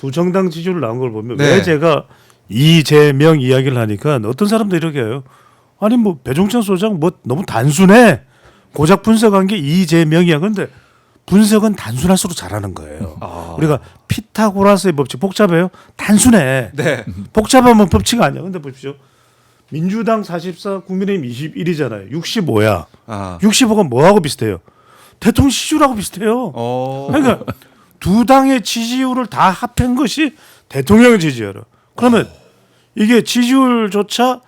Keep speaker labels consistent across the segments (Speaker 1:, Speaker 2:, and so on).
Speaker 1: 두 정당 지지율 나온 걸 보면
Speaker 2: 네.
Speaker 1: 왜 제가 이재명 이야기를 하니까 어떤 사람도 이렇게 해요. 아니 뭐 배종찬 소장 뭐 너무 단순해. 고작 분석한 게 이재명이야. 그런데 분석은 단순할수록 잘하는 거예요. 우리가 피타고라스의 법칙 복잡해요? 단순해.
Speaker 2: 네.
Speaker 1: 복잡하면 법칙 아니야. 근데 보십시오. 민주당 44, 국민의힘 21이잖아요. 65야. 65가 뭐하고 비슷해요? 대통령 지지율하고 비슷해요. 그러니까 두 당의 지지율을 다 합한 것이 대통령 지지율이에요. 그러면 이게 지지율조차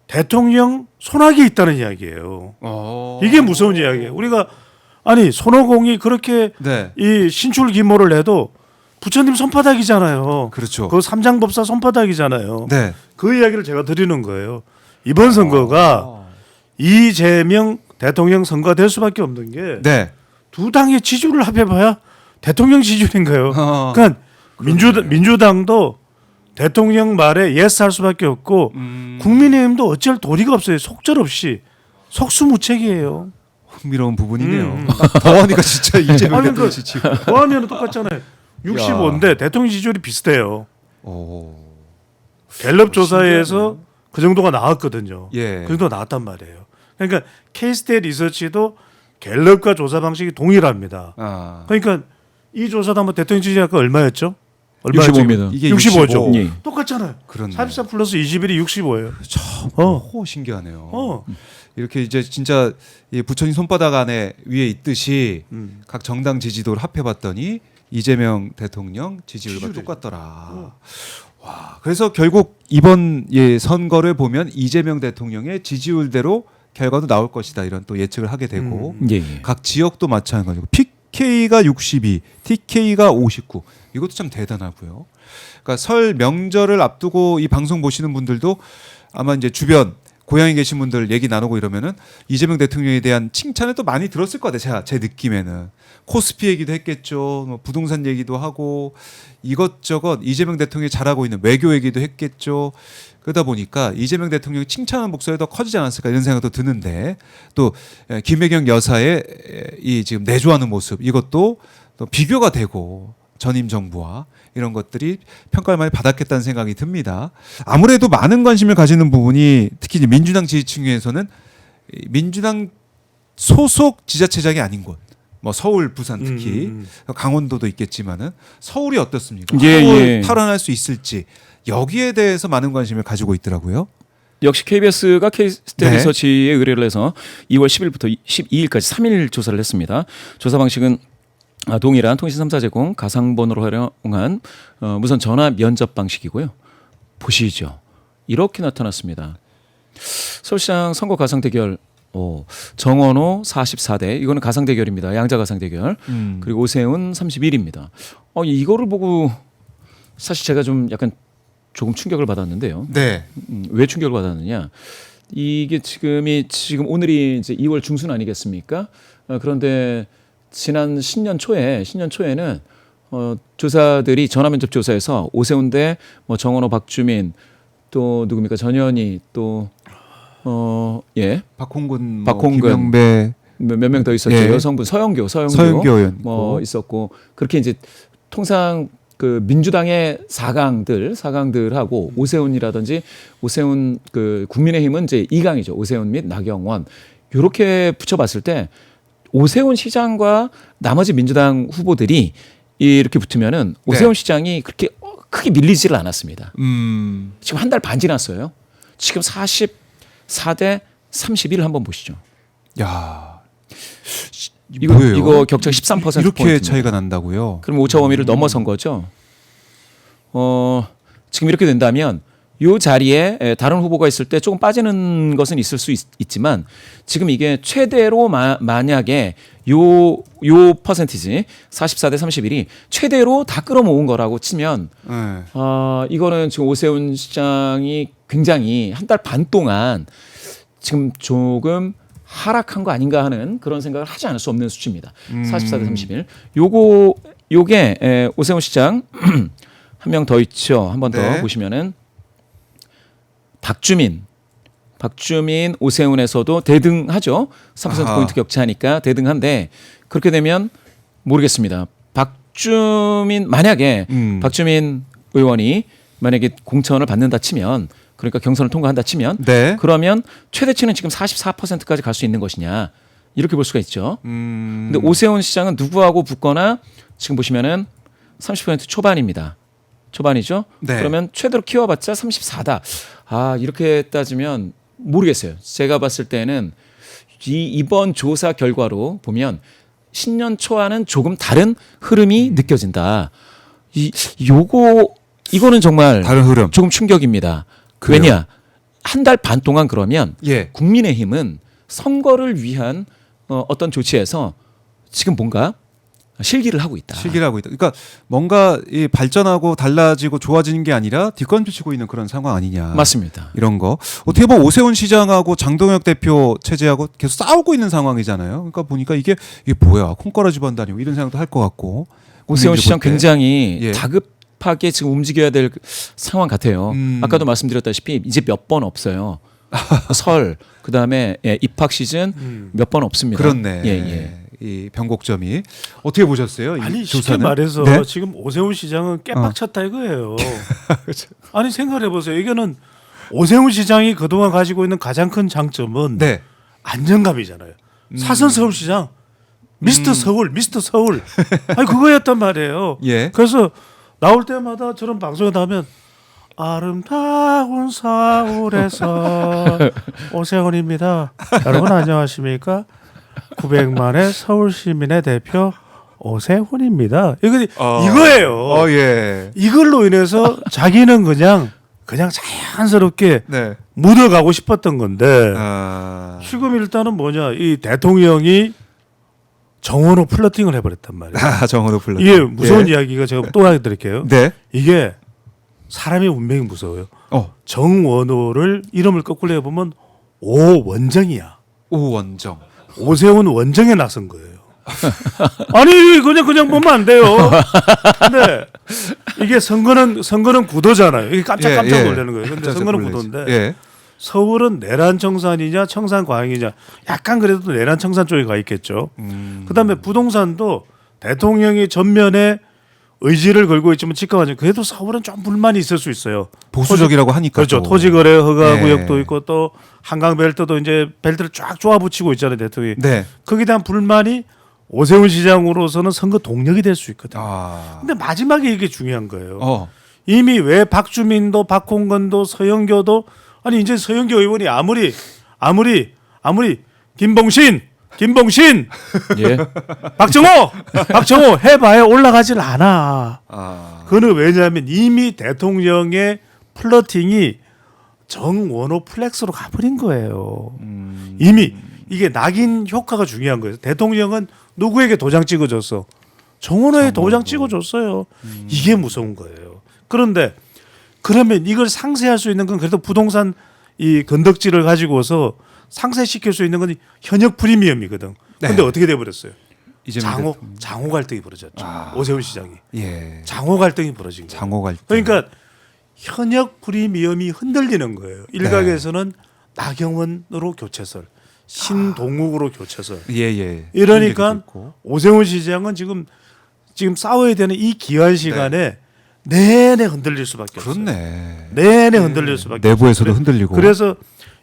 Speaker 1: 대통령 손아귀에 있다는 이야기예요. 이게 무서운 이야기예요. 우리가 아니 손오공이 그렇게
Speaker 2: 네.
Speaker 1: 이 신출 기모를 해도 부처님 손바닥이잖아요.
Speaker 2: 그렇죠.
Speaker 1: 그 삼장법사 손바닥이잖아요.
Speaker 2: 네.
Speaker 1: 그 이야기를 제가 드리는 거예요. 이번 선거가 이재명 대통령 선거가 될 수밖에 없는 게
Speaker 2: 네.
Speaker 1: 두 당의 지지율을 합해봐야 대통령 지지율인가요? 그러니까 민주당도 대통령 말에 예스할 수밖에 없고 국민의힘도 어쩔 도리가 없어요. 속절없이 속수무책이에요.
Speaker 2: 흥미로운 부분이네요. 더하니까 진짜 이재명 대통령 지지율.
Speaker 1: 더하면 똑같잖아요. 65인데 대통령 지지율이 비슷해요. 갤럽 조사에서 그 정도가 나왔거든요.
Speaker 2: 예.
Speaker 1: 그 정도 나왔단 말이에요. 그러니까 K-스테이트 리서치도 갤럽과 조사 방식이 동일합니다. 그러니까 이 조사도 한번 대통령 지지율가 얼마였죠?
Speaker 3: 65입니다.
Speaker 2: 이게
Speaker 1: 65죠.
Speaker 3: 예.
Speaker 1: 똑같잖아요.
Speaker 2: 그렇네.
Speaker 1: 44 플러스 21이 65예요.
Speaker 2: 참 신기하네요.
Speaker 1: 이렇게
Speaker 2: 이렇게 이제 진짜 이 부처님 손바닥 안에 위에 있듯이 각 정당 지지도를 합해봤더니 이재명 대통령 지지율과 똑같더라. 와, 그래서 결국 이번 선거를 보면 이재명 대통령의 지지율대로 결과도 나올 것이다 이런 또 예측을 하게 되고
Speaker 3: 예.
Speaker 2: 각 지역도 마찬가지고 PK가 62, TK가 59 이것도 참 대단하고요. 그러니까 설 명절을 앞두고 이 방송 보시는 분들도 아마 이제 주변 고향에 계신 분들 얘기 나누고 이러면은 이재명 대통령에 대한 칭찬을 또 많이 들었을 것 같아요. 제 느낌에는 코스피 얘기도 했겠죠. 뭐 부동산 얘기도 하고 이것저것 이재명 대통령이 잘하고 있는 외교 얘기도 했겠죠. 그러다 보니까 이재명 대통령이 칭찬하는 목소리가 더 커지지 않았을까 이런 생각도 드는데 또 김혜경 여사의 이 지금 내조하는 모습 이것도 또 비교가 되고 전임 정부와 이런 것들이 평가를 많이 받았겠다는 생각이 듭니다. 아무래도 많은 관심을 가지는 부분이 특히 이제 민주당 지지층에서는 민주당 소속 지자체장이 아닌 곳, 뭐 서울, 부산 특히 강원도도 있겠지만은 서울이 어떻습니까? 서울 탈환할 수 있을지 여기에 대해서 많은 관심을 가지고 있더라고요.
Speaker 3: 역시 KBS가 K-스테이트
Speaker 2: 네.
Speaker 3: 리서치에 의뢰를 해서 2월 10일부터 12일까지 3일 조사를 했습니다. 조사 방식은 동일한 통신 3사 제공 가상번호로 활용한 무선 전화 면접 방식이고요. 보시죠. 이렇게 나타났습니다. 서울시장 선거 가상 대결 정원호 44대 이거는 가상 대결입니다. 양자 가상 대결. 그리고 오세훈 31입니다. 이거를 보고 사실 제가 좀 약간 조금 충격을 받았는데요.
Speaker 2: 네.
Speaker 3: 왜 충격을 받았느냐? 이게 지금 오늘이 이제 2월 중순 아니겠습니까? 그런데 지난 신년 초에는 조사들이 전화 면접 조사에서 오세훈 대 뭐 정원호, 박주민 또 누굽니까 전현희 또
Speaker 2: 박홍근,
Speaker 3: 김영배 몇 명 더 있었죠. 여성분 서영교
Speaker 2: 의원
Speaker 3: 뭐 있었고 그렇게 이제 통상 그 민주당의 사강들하고 오세훈이라든지 오세훈 그 국민의힘은 이제 2강이죠. 오세훈 및 나경원 이렇게 붙여봤을 때 오세훈 시장과 나머지 민주당 후보들이 이렇게 붙으면은 오세훈 시장이 그렇게 크게 밀리지를 않았습니다. 지금 한 달 반 지났어요. 지금 44대 31 한번 보시죠.
Speaker 2: 야,
Speaker 3: 이거 격차 13%
Speaker 2: 이렇게
Speaker 3: 포인트입니다.
Speaker 2: 차이가 난다고요?
Speaker 3: 그럼 오차 범위를 넘어선 거죠. 지금 이렇게 된다면 이 자리에 다른 후보가 있을 때 조금 빠지는 것은 있을 수 있지만 지금 이게 최대로 만약에 요 퍼센티지 44대 31이 최대로 다 끌어모은 거라고 치면 이거는 지금 오세훈 시장이 굉장히 한 달 반 동안 지금 조금 하락한 거 아닌가 하는 그런 생각을 하지 않을 수 없는 수치입니다. 44대 31. 요게 오세훈 시장 한 명 더 있죠. 한 번 더 보시면은 박주민, 오세훈에서도 대등하죠. 3%포인트 격차니까 대등한데 그렇게 되면 모르겠습니다. 만약에 박주민 의원이 만약에 공천을 받는다 치면 그러니까 경선을 통과한다 치면
Speaker 2: 네.
Speaker 3: 그러면 최대치는 지금 44%까지 갈 수 있는 것이냐 이렇게 볼 수가 있죠. 근데 오세훈 시장은 누구하고 붙거나 지금 보시면은 30% 초반입니다. 초반이죠.
Speaker 2: 네.
Speaker 3: 그러면 최대로 키워봤자 34다. 아 이렇게 따지면 모르겠어요. 제가 봤을 때는 이번 조사 결과로 보면 신년 초와는 조금 다른 흐름이 느껴진다. 이거는 정말
Speaker 2: 다른 흐름.
Speaker 3: 조금 충격입니다.
Speaker 2: 그래요?
Speaker 3: 왜냐 한 달 반 동안 그러면
Speaker 2: 예.
Speaker 3: 국민의힘은 선거를 위한 어떤 조치에서 지금 뭔가 실기를 하고 있다.
Speaker 2: 실기를 하고 있다. 그러니까 뭔가 이 발전하고 달라지고 좋아지는 게 아니라 뒷걸음치고 있는 그런 상황 아니냐.
Speaker 3: 맞습니다.
Speaker 2: 이런 거 어떻게 보면 오세훈 시장하고 장동혁 대표 체제하고 계속 싸우고 있는 상황이잖아요. 그러니까 보니까 이게 뭐야 콩가루 반다니 이런 생각도 할 것 같고
Speaker 3: 오세훈
Speaker 2: 국민들
Speaker 3: 시장
Speaker 2: 볼 때.
Speaker 3: 굉장히
Speaker 2: 예.
Speaker 3: 다급하게 지금 움직여야 될 상황 같아요. 아까도 말씀드렸다시피 이제 몇 번 없어요. 설 그다음에 입학 시즌 몇 번 없습니다.
Speaker 2: 그렇네.
Speaker 3: 예.
Speaker 2: 이 변곡점이 어떻게 보셨어요? 이
Speaker 1: 아니 쉽게
Speaker 2: 조사는?
Speaker 1: 말해서
Speaker 2: 네?
Speaker 1: 지금 오세훈 시장은 깨빡쳤다 이거예요. 아니 생각해 보세요. 이거는 오세훈 시장이 그동안 가지고 있는 가장 큰 장점은
Speaker 2: 네.
Speaker 1: 안정감이잖아요. 사선 서울시장 미스터 서울 아니 그거였단 말이에요.
Speaker 2: 예.
Speaker 1: 그래서 나올 때마다 저런 방송에 나오면 아름다운 서울에서 오세훈입니다. 여러분 안녕하십니까? 900만의 서울 시민의 대표 오세훈입니다. 이거예요.
Speaker 2: 예.
Speaker 1: 이걸로 인해서 자기는 그냥 자연스럽게
Speaker 2: 네.
Speaker 1: 묻어가고 싶었던 건데
Speaker 2: 지금
Speaker 1: 지금 일단은 뭐냐 이 대통령이 정원호 플러팅을 해버렸단 말이에요.
Speaker 2: 정으로 불렀.
Speaker 1: 이게 무서운 이야기가 제가 또 하게 드릴게요.
Speaker 2: 네.
Speaker 1: 이게 사람의 운명이 무서워요. 정원호를 이름을 거꾸로 해보면 오원정이야.
Speaker 2: 오원정.
Speaker 1: 오세훈 원정에 나선 거예요. 아니 그냥 보면 안 돼요. 근데 이게 선거는 구도잖아요. 이게 깜짝 놀라는 거예요. 근데 선거는 구도인데
Speaker 2: 예.
Speaker 1: 서울은 내란 청산이냐 청산 과잉이냐 약간 그래도 내란 청산 쪽에 가 있겠죠. 그다음에 부동산도 대통령이 전면에 의지를 걸고 있지만 집값은 그래도 서울은 좀 불만이 있을 수 있어요.
Speaker 2: 보수적이라고 하니까.
Speaker 1: 그렇죠.
Speaker 2: 또.
Speaker 1: 토지거래 허가구역도
Speaker 2: 예.
Speaker 1: 있고 또 한강벨트도 이제 벨트를 쫙 쪼아붙이고 있잖아요, 대통령이.
Speaker 2: 네.
Speaker 1: 거기에 대한 불만이 오세훈 시장으로서는 선거 동력이 될 수 있거든요. 근데 마지막에 이게 중요한 거예요. 이미 왜 박주민도 박홍건도 서영교도 아니 이제 서영교 의원이 아무리 김봉신
Speaker 3: 예.
Speaker 1: 박정호 해봐야 올라가질 않아. 그는 왜냐하면 이미 대통령의 플러팅이 정원호 플렉스로 가버린 거예요. 이미 이게 낙인 효과가 중요한 거예요. 대통령은 누구에게 도장 찍어줬어? 정원호에 도장 찍어줬어요. 이게 무서운 거예요. 그런데 그러면 이걸 상쇄할 수 있는 건 그래도 부동산 이 건덕지를 가지고서 상쇄시킬 수 있는 건 현역 프리미엄이거든. 근데
Speaker 2: 네.
Speaker 1: 어떻게 돼버렸어요?
Speaker 2: 이재명
Speaker 1: 장호 갈등이 벌어졌죠. 오세훈 시장이.
Speaker 2: 예.
Speaker 1: 장호 갈등이 벌어진 거예요.
Speaker 2: 장호 갈등.
Speaker 1: 그러니까 현역 프리미엄이 흔들리는 거예요. 일각에서는 나경원으로 교체설, 신동욱으로 교체설.
Speaker 2: 예.
Speaker 1: 이러니까 오세훈 시장은 지금 싸워야 되는 이 기한 시간에 내내 흔들릴 수밖에 없어요.
Speaker 2: 그렇네.
Speaker 1: 내내 흔들릴 수밖에
Speaker 2: 내부에서도
Speaker 1: 없어요.
Speaker 2: 흔들리고.
Speaker 1: 그래서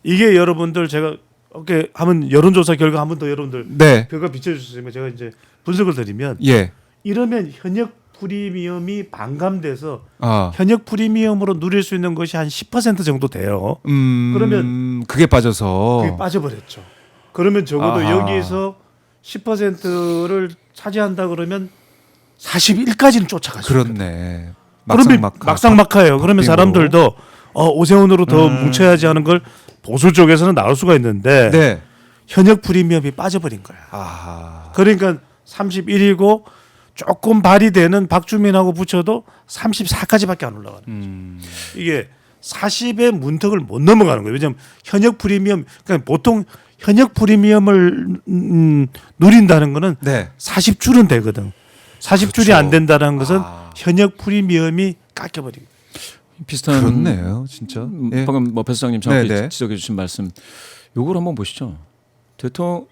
Speaker 1: 이게 여러분들 제가 이렇게 하면 여론조사 결과 한 번 더 여러분들
Speaker 2: 네.
Speaker 1: 별거 비춰주시면 제가 이제 분석을 드리면
Speaker 2: 예.
Speaker 1: 이러면 현역 프리미엄이 반감돼서
Speaker 2: 아.
Speaker 1: 현역 프리미엄으로 누릴 수 있는 것이 한 10% 정도 돼요. 그러면
Speaker 2: 그게 빠져서
Speaker 1: 그게 빠져버렸죠. 그러면 적어도
Speaker 2: 아하.
Speaker 1: 여기서 10%를 차지한다 그러면 41까지는 쫓아갈 수 있거든요.
Speaker 2: 그렇네.
Speaker 1: 그러면 막상막하예요. 그러면
Speaker 2: 박빙으로.
Speaker 1: 사람들도 오세훈으로 더 뭉쳐야지 하는 걸 보수 쪽에서는 나올 수가 있는데
Speaker 2: 네.
Speaker 1: 현역 프리미엄이 빠져버린 거야.
Speaker 2: 아하.
Speaker 1: 그러니까 31이고 조금 발휘되는 박주민하고 붙여도 34까지밖에 안 올라가는 거죠. 이게 40의 문턱을 못 넘어가는 거예요. 왜냐하면 현역 프리미엄, 그러니까 보통 현역 프리미엄을 누린다는 거는
Speaker 2: 네.
Speaker 1: 40줄은 되거든. 40줄이
Speaker 2: 그렇죠.
Speaker 1: 안 된다는 것은 현역 프리미엄이 깎여버린 거예요.
Speaker 3: 비슷한
Speaker 2: 그렇네요, 진짜. 예.
Speaker 3: 방금 배 소장님 정확히
Speaker 2: 네네.
Speaker 3: 지적해 주신 말씀. 요걸 한번 보시죠.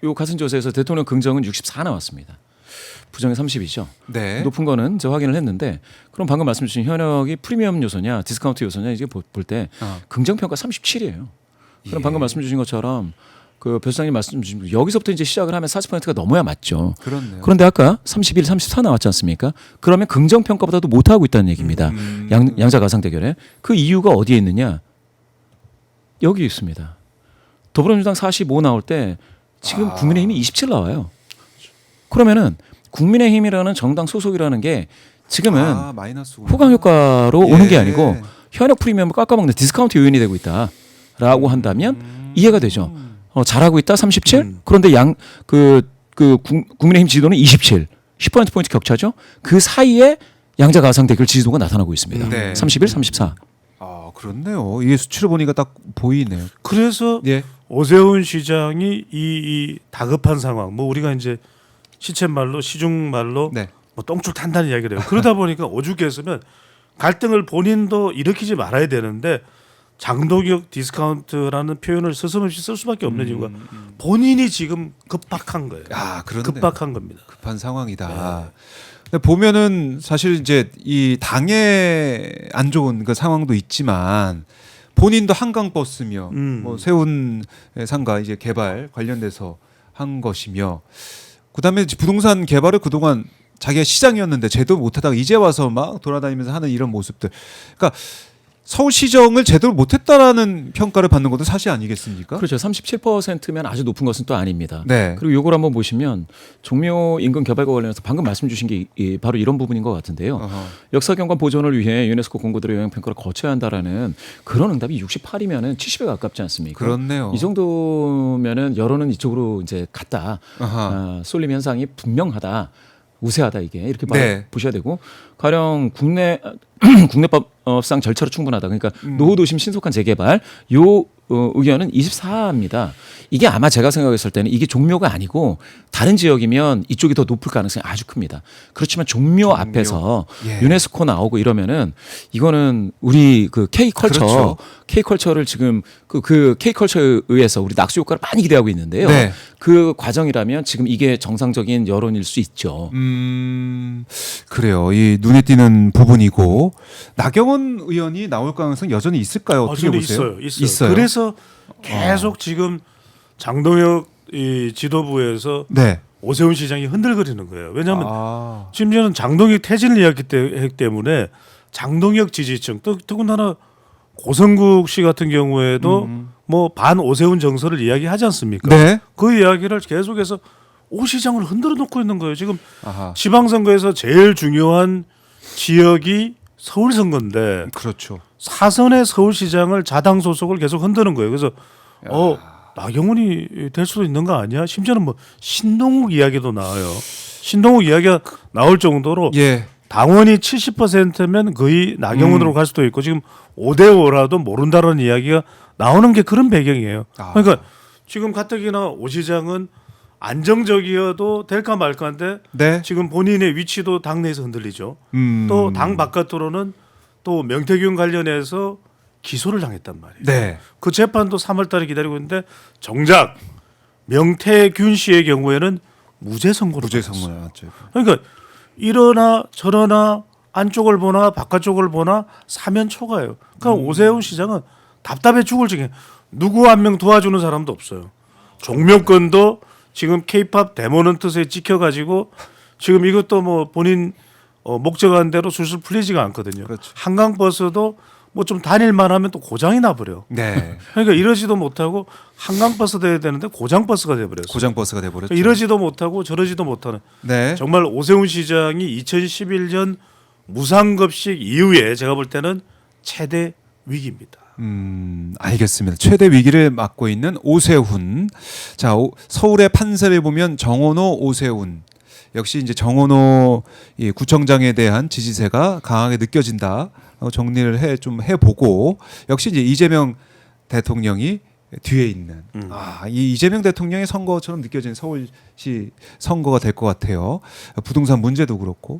Speaker 3: 요 가슴조사에서 대통령 긍정은 64 나왔습니다. 부정이 30이죠.
Speaker 2: 네.
Speaker 3: 높은 거는 제가 확인을 했는데 그럼 방금 말씀 주신 현역이 프리미엄 요소냐 디스카운트 요소냐 이제 볼 때 긍정 평가 37이에요. 그럼 방금 말씀 주신 것처럼 그 변호사님 말씀 주신 여기서부터 이제 시작을 하면 40%가 넘어야 맞죠.
Speaker 2: 그렇네요.
Speaker 3: 그런데 아까 31, 34 나왔지 않습니까? 그러면 긍정 평가보다도 못 하고 있다는 얘기입니다. 양자 가상 대결에 그 이유가 어디에 있느냐? 여기 있습니다. 더불어민주당 45 나올 때 지금 국민의힘이 27 나와요. 그러면은 국민의힘이라는 정당 소속이라는 게 지금은
Speaker 2: 마이너스구나.
Speaker 3: 호강 효과로
Speaker 2: 예.
Speaker 3: 오는 게 아니고 현역 프리미엄을 깎아먹는 디스카운트 요인이 되고 있다라고 한다면 이해가 되죠. 잘하고 있다 37. 그런데 국민의힘 지지도는 27. 10% 포인트 격차죠. 그 사이에 양자 가상 대결 지지도가 나타나고 있습니다.
Speaker 2: 네.
Speaker 3: 31, 34.
Speaker 2: 아 그렇네요. 이게 수치를 보니까 딱 보이네요.
Speaker 1: 그래서
Speaker 2: 예.
Speaker 1: 오세훈 시장이 이 다급한 상황, 뭐 우리가 이제 시쳇말로 시중말로
Speaker 2: 네.
Speaker 1: 뭐 똥줄 탄다는 이야기를 해요. 그러다 보니까 오죽했으면 갈등을 본인도 일으키지 말아야 되는데 장동혁 디스카운트라는 표현을 서슴없이 쓸 수밖에 없는 이유가 본인이 지금 급박한 거예요.
Speaker 2: 아 그렇네요.
Speaker 1: 급박한 겁니다.
Speaker 2: 급한 상황이다. 근데 보면은 사실 이제 이 당에 안 좋은 그 상황도 있지만 본인도 한강 버스며 뭐 세운 상가 이제 개발 관련돼서 한 것이며 그다음에 이제 부동산 개발을 그동안 자기가 시장이었는데 제대로 못하다가 이제 와서 막 돌아다니면서 하는 이런 모습들. 그러니까 서울시정을 제대로 못했다라는 평가를 받는 것도 사실 아니겠습니까?
Speaker 3: 그렇죠. 37%면 아주 높은 것은 또 아닙니다.
Speaker 2: 네.
Speaker 3: 그리고 요걸 한번 보시면 종묘 인근 개발과 관련해서 방금 말씀 주신 게 바로 이런 부분인 것 같은데요. 역사 경관 보존을 위해 유네스코 공고들의 영향 평가를 거쳐야 한다라는 그런 응답이 68이면은 70에 가깝지 않습니까?
Speaker 2: 그렇네요.
Speaker 3: 이 정도면은 여론은 이쪽으로 이제 갔다. 쏠림 현상이 분명하다. 우세하다 이게 이렇게
Speaker 2: 네.
Speaker 3: 보셔야 되고 가령 국내법상 절차로 충분하다. 그러니까 노후도심 신속한 재개발 요 의견은 24입니다. 이게 아마 제가 생각했을 때는 이게 종묘가 아니고 다른 지역이면 이쪽이 더 높을 가능성이 아주 큽니다. 그렇지만 종묘 앞에서
Speaker 2: 예.
Speaker 3: 유네스코 나오고 이러면은 이거는 우리 그 K컬처
Speaker 2: 그렇죠.
Speaker 3: K컬처를 지금 그 K컬처에 의해서 우리 낙수 효과를 많이 기대하고 있는데요.
Speaker 2: 네.
Speaker 3: 그 과정이라면 지금 이게 정상적인 여론일 수 있죠.
Speaker 2: 그래요. 이 눈에 띄는 부분이고 나경원 의원이 나올 가능성 여전히 있을까요? 어떻게
Speaker 1: 저는
Speaker 2: 보세요?
Speaker 1: 있어요. 그래서 계속 지금 장동혁 이 지도부에서
Speaker 2: 네.
Speaker 1: 오세훈 시장이 흔들거리는 거예요. 왜냐하면 심지어는 장동혁 퇴진을 이야기했기 때문에 장동혁 지지층 더군다나 고성국 씨 같은 경우에도 뭐 반 오세훈 정서를 이야기하지 않습니까?
Speaker 2: 네.
Speaker 1: 그 이야기를 계속해서 오 시장을 흔들어 놓고 있는 거예요. 지금
Speaker 2: 아하.
Speaker 1: 지방선거에서 제일 중요한 지역이 서울 선거인데
Speaker 2: 그렇죠.
Speaker 1: 사선의 서울시장을 자당 소속을 계속 흔드는 거예요. 그래서 나경원이 될 수도 있는 거 아니야? 심지어는 뭐 신동욱 이야기도 나와요. 신동욱 이야기가 나올 정도로
Speaker 2: 예.
Speaker 1: 당원이 70%면 거의 나경원으로 갈 수도 있고 지금 5대5라도 모른다는 이야기가 나오는 게 그런 배경이에요. 그러니까 지금 가뜩이나 오 시장은 안정적이어도 될까 말까인데
Speaker 2: 네.
Speaker 1: 지금 본인의 위치도 당내에서 흔들리죠. 또 당 바깥으로는 또 명태균 관련해서 기소를 당했단 말이에요.
Speaker 2: 네.
Speaker 1: 그 재판도 3월 달에 기다리고 있는데 정작 명태균 씨의 경우에는 무죄 선고로
Speaker 2: 무죄
Speaker 1: 받았어요.
Speaker 2: 선고 나왔죠.
Speaker 1: 그러니까 이러나 저러나 안쪽을 보나 바깥쪽을 보나 사면 초과예요. 그러니까 오세훈 시장은 답답해 죽을 지경. 누구 한 명 도와주는 사람도 없어요. 종묘권도 지금 K-팝 데모넌트스에 찍혀가지고 지금 이것도 뭐 본인 목적한 대로 술술 풀리지가 않거든요.
Speaker 2: 그렇죠.
Speaker 1: 한강버스도 뭐 좀 다닐만 하면 또 고장이 나버려.
Speaker 2: 네.
Speaker 1: 그러니까 이러지도 못하고 한강버스 돼야 되는데 고장버스가 돼버렸어요.
Speaker 2: 고장버스가 돼버렸죠.
Speaker 1: 그러니까 이러지도 못하고 저러지도 못하는.
Speaker 2: 네.
Speaker 1: 정말 오세훈 시장이 2011년 무상급식 이후에 제가 볼 때는 최대 위기입니다.
Speaker 2: 알겠습니다. 최대 위기를 맞고 있는 오세훈. 자, 서울의 판세를 보면 정원호, 오세훈. 역시 이제 정원호 이 구청장에 대한 지지세가 강하게 느껴진다. 정리를 좀 해보고 역시 이제 이재명 대통령이 뒤에 있는 이 이재명 대통령의 선거처럼 느껴지는 서울시 선거가 될 것 같아요. 부동산 문제도 그렇고